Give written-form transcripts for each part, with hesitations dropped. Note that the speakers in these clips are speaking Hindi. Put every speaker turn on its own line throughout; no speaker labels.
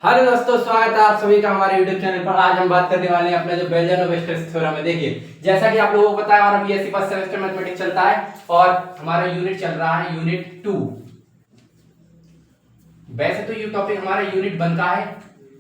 हेलो दोस्तों, स्वागत है आप सभी का हमारे YouTube चैनल पर। आज हम बात करने वाले हैं अपना जो बेल्जर-नोवेस्टर थ्योरम है। देखिए, जैसा कि आप लोगों को पता है, हमारा बीएससी फर्स्ट सेमेस्टर मैथमेटिक्स चलता है और हमारा यूनिट चल रहा है यूनिट 2। वैसे तो ये टॉपिक हमारा यूनिट 1 का है,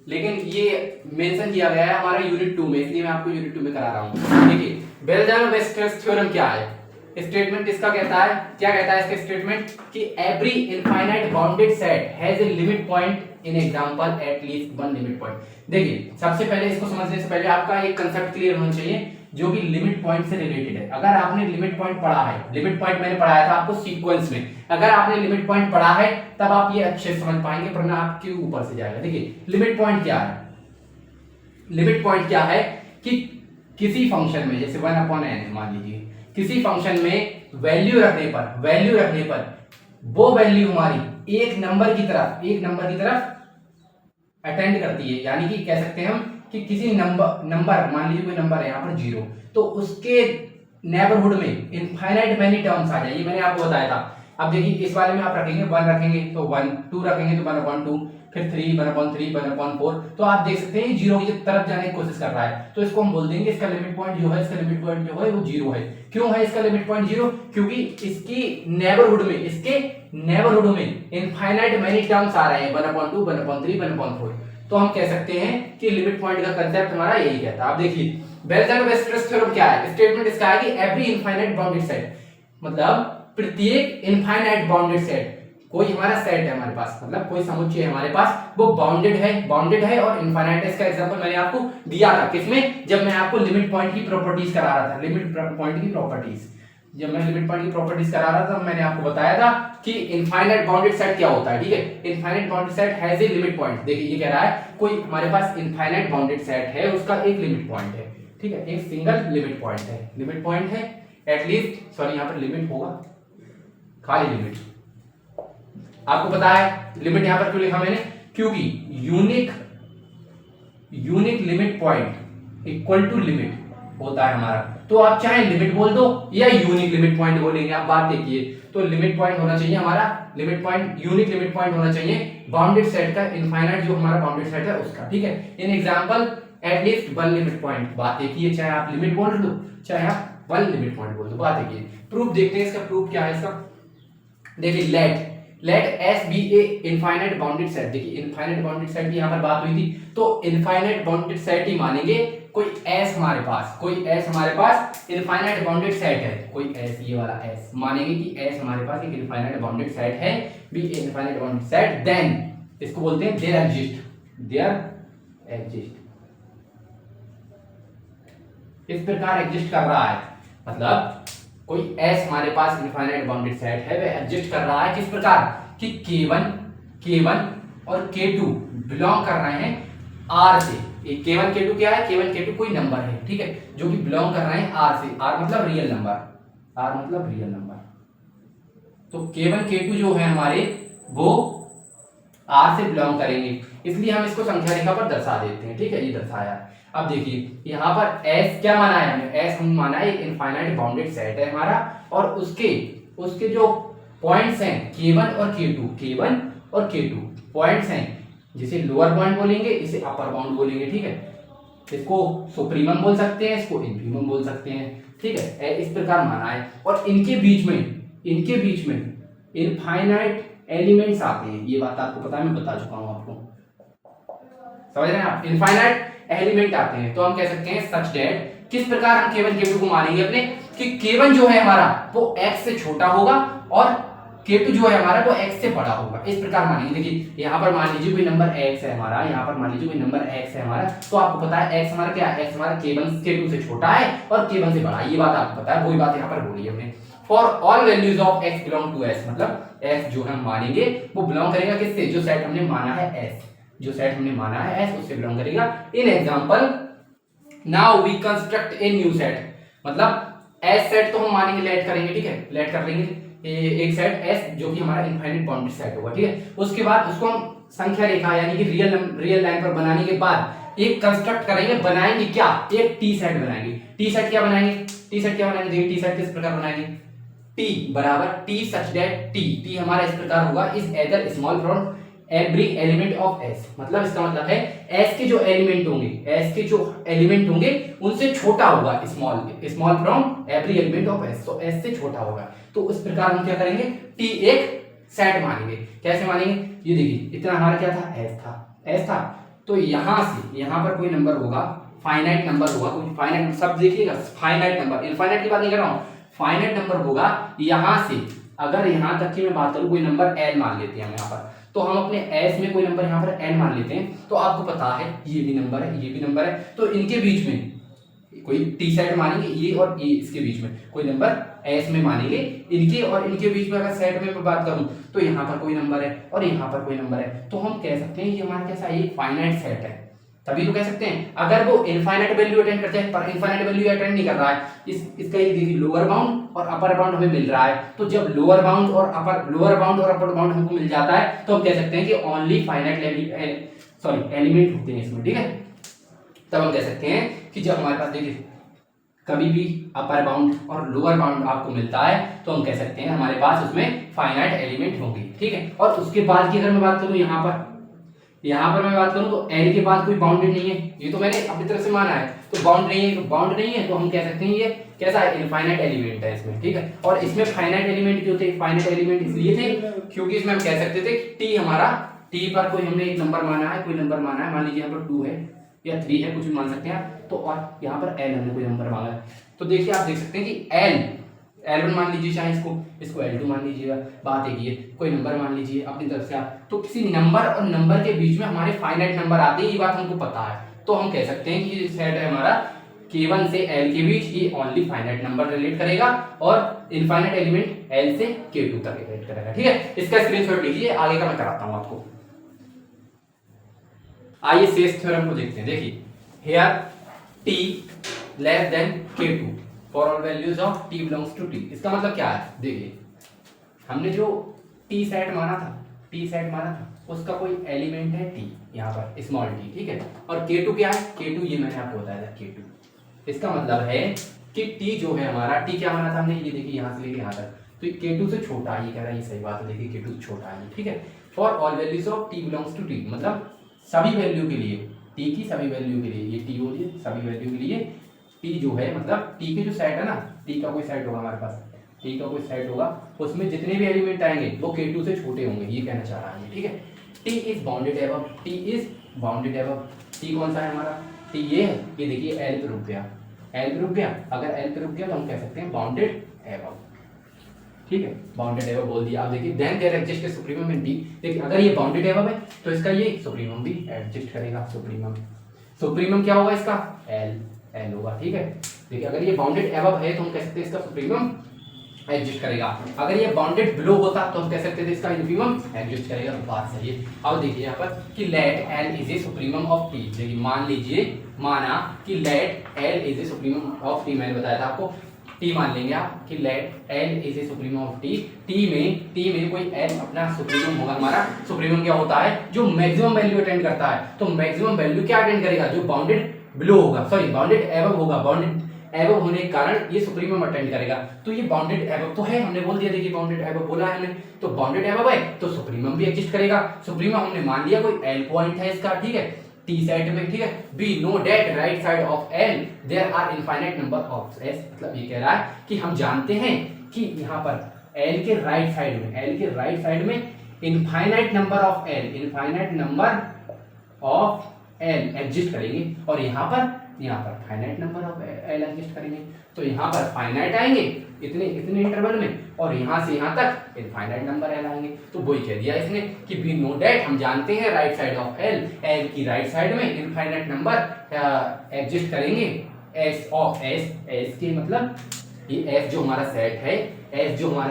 लेकिन ये मेंशन किया गया है हमारा यूनिट 2 में, इसलिए मैं आपको यूनिट 2 में करा रहा हूँ। देखिए, बेल्जर-नोवेस्टर थ्योरम क्या है, स्टेटमेंट इसका कहता है, क्या कहता है इसका स्टेटमेंट कि every infinite bounded set has a limit point in example at least one limit point. देखिए, सबसे पहले इसको समझने से पहले आपका एक कांसेप्ट क्लियर होना चाहिए जो कि लिमिट पॉइंट से रिलेटेड है। अगर आपने लिमिट पॉइंट पढ़ा है, लिमिट पॉइंट मैंने पढ़ाया था आपको सीक्वेंस में, अगर आपने लिमिट पॉइंट पढ़ा है तब आप ये अच्छे से समझ पाएंगे, वरना आपके ऊपर से जाएगा। देखिए, लिमिट पॉइंट क्या है, लिमिट पॉइंट क्या है कि किसी फंक्शन में, जैसे 1/n मान लीजिए, किसी फंक्शन में वैल्यू रखने पर वो वैल्यू हमारी एक नंबर की तरफ अटेंड करती है। यानी कि कह सकते हैं हम कि किसी नंबर मान लीजिए कोई नंबर है यहाँ पर 0, तो उसके नेबरहुड में इनफाइनाइट मैनी टर्म्स आ जाए। ये मैंने आपको बताया था। अब देखिए, इस वाले में आप रखेंगे 1 रखेंगे तो 1, 2 रखेंगे तो 1/2, फिर 3, 1/3, 1/4, तो आप देख सकते हैं 0 की तरफ जाने की कोशिश कर रहा है। तो इसको हम बोल देंगे इसका लिमिट पॉइंट जो है, इसका लिमिट पॉइंट जो है वो 0 है। क्यों है इसका लिमिट पॉइंट 0? क्योंकि इसकी नेबरहुड में इनफाइनाइट मैनी टर्म्स आ रहे हैं, 1/2, 1/3, 1/4। तो हम कह सकते हैं कि लिमिट पॉइंट का कांसेप्ट हमारा यही कहता है। आप देखिए, बेल्जर-नोवेस्टर थ्योरम क्या है, स्टेटमेंट इसका है कि एवरी इनफाइनाइट बाउंडेड सेट, मतलब प्रत्येक इनफाइनाइट बाउंडेड सेट, कोई हमारा सेट है हमारे पास, मतलब कोई समुच्चय है हमारे पास, वो बाउंडेड है और इनफाइनाइट है। इसका एग्जांपल मैंने आपको दिया था किसमें, जब मैं आपको लिमिट पॉइंट की प्रॉपर्टीज करा रहा था। लिमिट पॉइंट की प्रॉपर्टीज जब मैं लिमिट पॉइंट की प्रॉपर्टीज करा रहा था, मैंने आपको बताया था कि इनफाइनाइट बाउंडेड सेट क्या होता है। ठीक है, infinite bounded set has a limit point. देखिए, ये कह रहा है कोई हमारे पास इनफाइनाइट बाउंडेड सेट है, उसका एक लिमिट पॉइंट है। ठीक है, एक सिंगल लिमिट पॉइंट है एटलीस्ट, सॉरी यहाँ पर लिमिट होगा, खाली लिमिट। आपको पता है लिमिट यहां पर क्यों लिखा मैंने, क्योंकि unique limit point equal to limit होता है हमारा। तो आप चाहे लिमिट बोल दो या यूनिक लिमिट पॉइंट बोलेंगे, आप बात देखिए। तो लिमिट पॉइंट होना चाहिए हमारा, limit point unique limit point होना चाहिए बाउंडेड सेट का, इनफाइनाइट जो हमारा बाउंडेड सेट है उसका। ठीक है, in example at least one limit point, बात देखिए, चाहे आप लिमिट बोल दो चाहे आप वन लिमिट पॉइंट बोल दो, बात देखिए। प्रूफ देखते हैं इसका, प्रूफ क्या है इसका। देखिए, लेट S बी ए इनफाइनाइट बाउंडेड सेट। देखिए, इनफाइनाइट बाउंडेड सेट की यहां पर बात हुई थी, तो इनफाइनाइट बाउंडेड सेट ही मानेंगे। कोई S हमारे पास इनफाइनाइट बाउंडेड सेट है, कोई S, ये वाला S मानेंगे कि S हमारे पास एक इनफाइनाइट बाउंडेड सेट है, बी ए इनफाइनाइट बाउंडेड सेट, देन इसको बोलते हैं देयर एग्जिस्ट। इस प्रकार एग्जिस्ट कर रहा है, मतलब कोई S हमारे पास इनफाइनाइट बाउंडेड सेट है, वह एग्जिस्ट कर रहा है किस प्रकार कि K1 और K2 बिलोंग कर रहे हैं R से। K1 K2 क्या है, K1 K2 कोई नंबर है, ठीक है, जो कि बिलोंग कर रहे हैं R से। R मतलब रियल नंबर, तो K1 K2 जो है हमारे वो R से बिलोंग करेंगे, इसलिए हम इसको संख्या रेखा पर दर्शा देते हैं। ठीक है, ये दर्शाया। अब देखिए, यहाँ पर S क्या माना है हमने, S हम माना है एक इनफाइनाइट बाउंडेड सेट है हमारा, और उसके जो पॉइंट्स हैं K1 और K2 पॉइंट्स हैं, जिसे लोअर पॉइंट बोलेंगे, इसे अपर बाउंड बोलेंगे। ठीक है, इसको सुप्रीमम बोल सकते हैं, इसको इन्फीमम बोल सकते हैं। ठीक है, इस प्रकार माना है। और इनके बीच में इनफाइनाइट एलिमेंट्स आते हैं, ये बात आपको पता है, मैं बता चुका हूं आपको, समझ रहे हैं आप। इनफाइनाइट एलिमेंट आते हैं, तो हम कह सकते हैं सच दैट, किस प्रकार हम K1 K2 को मानेंगे अपने, कि K1 जो है हमारा वो x से छोटा होगा और K2 जो है हमारा वो x से बड़ा होगा, इस प्रकार मानेंगे। देखिए, यहाँ पर मान लीजिए कोई नंबर x है हमारा, तो आपको पता है x हमारा क्या है, x हमारा K2 से छोटा है और K1 से बड़ा है, ये बात आपको पता है, वही बात यहाँ पर बोली हमने। For all values of x belong to S, मतलब x जो हम मानेंगे वो बिलोंग करेगा किससे, जो सेट हमने माना है S, उससे बिलोंग करेगा। In example now we construct a new set, मतलब S सेट तो हम मानेंगे, लेट करेंगे, ठीक है, लेट कर लेंगे एक सेट S जो कि हमारा इनफाइनाइट बाउंडेड सेट होगा। ठीक है, उसके बाद उसको हम संख्या रेखा यानी कि रियल लाइन पर बनाने के बाद एक कंस्ट्रक्ट करेंगे, बनाएंगे क्या, एक टी सेट बनाएंगे। टी सेट क्या बनाएंगे, देखिए टी सेट किस प्रकार बनाएंगे, T बराबर T सच दैट T हमारा इस प्रकार होगा, is either small from every element of S, मतलब इसका मतलब है एस के जो एलिमेंट होंगे, एस के जो एलिमेंट होंगे उनसे छोटा होगा, small from every element of S, तो एस से छोटा होगा। तो इस प्रकार हम क्या करेंगे, टी एक सेट मानेंगे। कैसे मानेंगे, ये देखिए इतना हमारा क्या था, एस था, तो यहां से यहां पर कोई नंबर होगा, फाइनाइट नंबर होगा, कोई फाइनाइट, सब देखिएगा फाइनाइट नंबर, इनफाइनाइट की बात नहीं कर रहा हूं, फाइनाइट नंबर होगा। यहां से अगर यहां तक की मैं बात करूं, कोई नंबर एल मान लेते हैं हम यहां पर, तो हम अपने एस में कोई नंबर यहां पर एन मान लेते हैं, तो आपको पता है ये भी नंबर है, ये भी नंबर है, तो इनके बीच में कोई टी सेट मानेंगे, ये और ये इसके बीच में कोई नंबर एस में मानेंगे, इनके और इनके बीच में अगर सेट में मैं बात करूं तो यहाँ पर कोई नंबर है और यहाँ पर कोई नंबर है, तो हम कह सकते हैं ये हमारा कैसा है, फाइनाइट सेट है। तभी तो कह सकते हैं अगर वो इनफाइनाइट वैल्यू अटेंड करते हैं, पर इनफाइनाइट वैल्यू अटेंड नहीं कर रहा है, इसका ये देखिए लोअर बाउंड और अपर बाउंड हमें मिल रहा है, तो जब लोअर बाउंड और अपर बाउंड हमको मिल जाता है तो हम कह सकते हैं कि ओनली फाइनाइट एलिमेंट होते हैं इसमें, ठीक है। तब हम कह सकते हैं कि जब हमारे पास देखिए कभी भी अपर बाउंड और लोअर बाउंड आपको मिलता है तो हम कह सकते हैं हमारे पास उसमें फाइनाइट एलिमेंट होंगे, ठीक है। और उसके बाद की अगर मैं बात करूं, यहाँ पर मैं बात करूं तो एल के बाद कोई बाउंडेड नहीं है, ये तो मैंने अपनी तरफ से माना है, तो बाउंड नहीं है, तो हम कह सकते हैं ये कैसा है, इनफाइनाइट एलिमेंट है इसमें, ठीक है। और इसमें फाइनाइट एलिमेंट क्यों थे, फाइनाइट एलिमेंट इसलिए थे क्योंकि इसमें हम कह सकते थे टी हमारा, टी पर कोई हमने एक नंबर माना है, कोई नंबर माना है, मान लीजिए यहाँ पर 2 है या 3 है, कुछ भी मान सकते हैं, तो और यहाँ पर एल हमने कोई नंबर मांगा है, तो देखिए आप देख सकते हैं कि L1 मान लीजिए, चाहे इसको L2 मान लीजिएगा, बात एक ये, कोई नंबर मान लीजिए अपनी तरफ से आप, तो किसी नंबर और नंबर के बीच में हमारे फाइनाइट नंबर आते हैं, ये बात हमको पता है, तो हम कह सकते हैं कि ये सेट है हमारा K1 से L के बीच, ये ओनली फाइनाइट नंबर रिलेट करेगा और इनफाइनाइट एलिमेंट L से K2 तक रिलेट करेगा, ठीक है। इसका स्क्रीनशॉट लीजिए, आगे का मैं कराता हूं आपको। आइए शेष थ्योरम को देखते हैं। देखिए here T less than K2 for all values of t belongs to t, इसका मतलब क्या है, देखिए हमने जो t सेट माना था उसका कोई एलिमेंट है t, यहाँ पर स्मॉल t, ठीक है। और K2 क्या है, K2 ये मैंने आपको बताया था, K2 इसका मतलब है कि t जो है हमारा, t क्या माना था हमने, ये देखिए यहाँ से लेके यहाँ तक, तो K2 से छोटा, ये कह रहा है, ये सही बात है, देखिए K2 से छोटा है, ठीक है। For all values of t belongs to t, मतलब सभी वैल्यू के लिए, t की सभी वैल्यू के लिए, ये t हो रही है, सभी वैल्यू के लिए t जो है, मतलब t के जो सेट है ना, t का कोई सेट होगा हमारे पास, t का कोई सेट होगा, उसमें जितने भी एलिमेंट आएंगे वो K2 से छोटे होंगे, ये कहना चाह रहा है, ठीक है। t is bounded above, t कौन सा है हमारा, t ये है, ये देखिए L पे रुक गया, अगर L पे रुक गया तो हम कह सकते हैं बाउंडेड एबव, ठीक है, बाउंडेड एबव बोल दिया। आप देखिए then there exist a supremum in t, देखिए अगर ये बाउंडेड एबव है तो इसका ये सुप्रीमम भी एग्जिस्ट करेगा, सुप्रीमम क्या होगा इसका, L होगा, ठीक है। देखिए अगर ये बाउंडेड एबव है तो हम कह सकते हैं इसका सुप्रीमम एग्जिस्ट करेगा, अगर ये बाउंडेड बिलो होता तो हम कह सकते थे इसका इन्फीमम एग्जिस्ट करेगा, तो बात सही है। अब देखिए यहाँ पर कि let L is a supremum of t, देखिए माना कि let L is a supremum of t, मैंने बताया था आपको, t मान लेंगे आप कि let L is a supremum of t, t में कोई L अपना सुप्रीमम होगा, हमारा सुप्रीमम क्या होता है, जो मैक्सिमम वैल्यू अटेंड करता है, तो मैक्सिमम वैल्यू क्या अटेंड करेगा, जो बाउंडेड बिलो होगा, सॉरी बाउंडेड एबव होगा, बाउंडेड एबव होने के कारण ये सुप्रीमम अटेंड करेगा, तो ये बाउंडेड एबव तो है, हमने बोल दिया, देखिए बाउंडेड एबव बोला है हमने, तो बाउंडेड एबव है तो सुप्रीमम भी एग्जिस्ट करेगा, सुप्रीमम हमने मान लिया कोई L पॉइंट है इसका, ठीक है, T सेट में, ठीक है। We know that right side of L there are infinite number of S, मतलब ये कह रहा है कि हम जानते हैं कि यहाँ पर L के राइट साइड में infinite number of L exist करेंगे, और यहाँ पर finite number of L exist करेंगे, तो यहाँ पर फाइनाइट आएंगे इतने इंटरवल में, और यहाँ से यहाँ तक इनफाइनाइट नंबर L आएंगे, तो वही कह दिया इसने कि वी नो दैट, हम जानते हैं राइट साइड ऑफ L की राइट साइड में इनफाइनाइट नंबर एग्जिस्ट करेंगे, S ऑफ S के मतलब ये S जो हमारा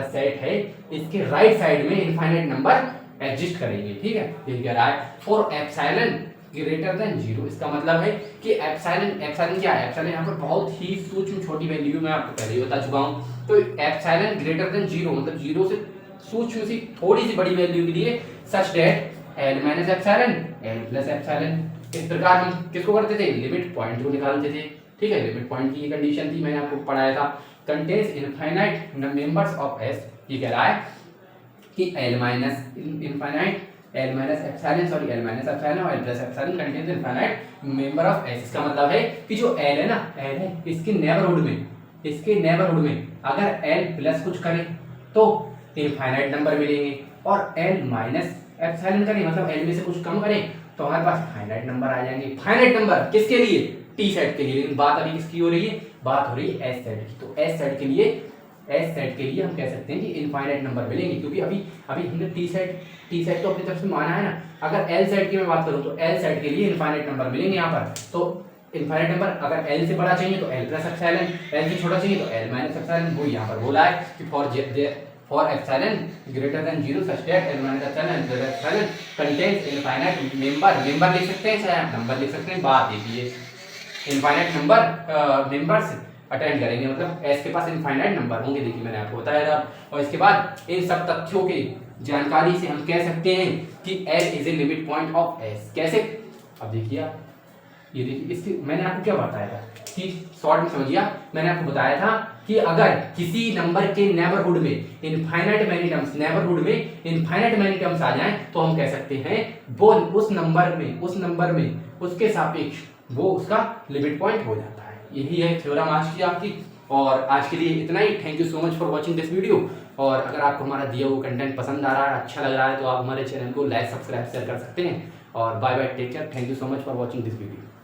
सेट है, इसके राइट साइड में इनफाइनाइट नंबर एग्जिस्ट करेंगे, ठीक है। ये कह रहा है फॉर एप्सिलॉन ग्रेटर देन 0, इसका मतलब है कि एप्सिलॉन क्या है, एप्सिलॉन यहाँ पर बहुत ही सूक्ष्म छोटी वैल्यू मैं आपको पहले ही बता चुका हूँ, तो एप्सिलॉन ग्रेटर देन 0 मतलब 0 से सूक्ष्म सी थोड़ी सी बड़ी वैल्यू के लिए such that L minus epsilon L plus epsilon, इस प्रकार हम किसको करते थे, लिमिट पॉइंट को निकालते थे, ठीक है। लिमिट पॉइंट की ये कंडीशन थी, मैंने आपको पढ़ाया था, contains infinite members of S, ये कह रहा है कि L minus infinite L minus epsilon sorry L minus epsilon और L plus epsilon contains infinite member of S. इसका मतलब है कि जो एल है ना, एल है इसके नेबरहुड में अगर एल प्लस कुछ करे तो इनफाइनाइट नंबर मिलेंगे, और एल माइनस एप्सिलॉन करे मतलब एल में से कुछ कम करे तो हमारे पास फाइनाइट नंबर आ जाएंगे। फाइनाइट नंबर किसके लिए? टी सेट के लिए। लेकिन बात अभी किसकी हो रही है? बात हो रही है एस सेट की। तो एस सेट के लिए हम कह सकते हैं कि इनफाइनाइट नंबर मिलेंगे, क्योंकि अभी हमने टी सेट तो अपनी तरफ से माना है ना। अगर एल सेट की मैं बात करूं तो एल सेट के लिए इनफाइनाइट नंबर मिलेंगे यहाँ पर। तो इनफाइनाइट नंबर अगर एल से बड़ा चाहिए तो एल प्लस एप्सिलॉन, एल से छोटा चाहिए तो एल माइनस एप्सिलॉन। वो यहाँ पर बोला है कि for epsilon greater than 0 such that L minus epsilon contains infinite member लिख सकते हैं, चाहे आप नंबर लिख सकते हैं। बात देखिए, इनफाइनाइट मेंबर्स अटेंड करेंगे मतलब एस के पास इनफाइनाइट नंबर होंगे। देखिए मैंने आपको बताया था। और इसके बाद इन सब तथ्यों की जानकारी से हम कह सकते हैं कि L is a limit point of S. कैसे? अब देखिए आप, ये देखिए इसके मैंने आपको क्या बताया था कि शॉर्ट में समझिए। मैंने आपको बताया था कि अगर किसी नंबर के नेबरहुड में इनफाइनाइट मैनी टर्म्स आ जाएं तो हम कह सकते हैं वो उस नंबर में उसके सापेक्ष वो उसका लिमिट पॉइंट हो जाता है। यही है थ्योरम आज की आपकी। और आज के लिए इतना ही। Thank you so much for watching this video. और अगर आपको हमारा दिया हुआ कंटेंट पसंद आ रहा है, अच्छा लग रहा है, तो आप हमारे चैनल को लाइक, सब्सक्राइब, शेयर कर सकते हैं। और bye bye, take care, thank you so much for watching this video.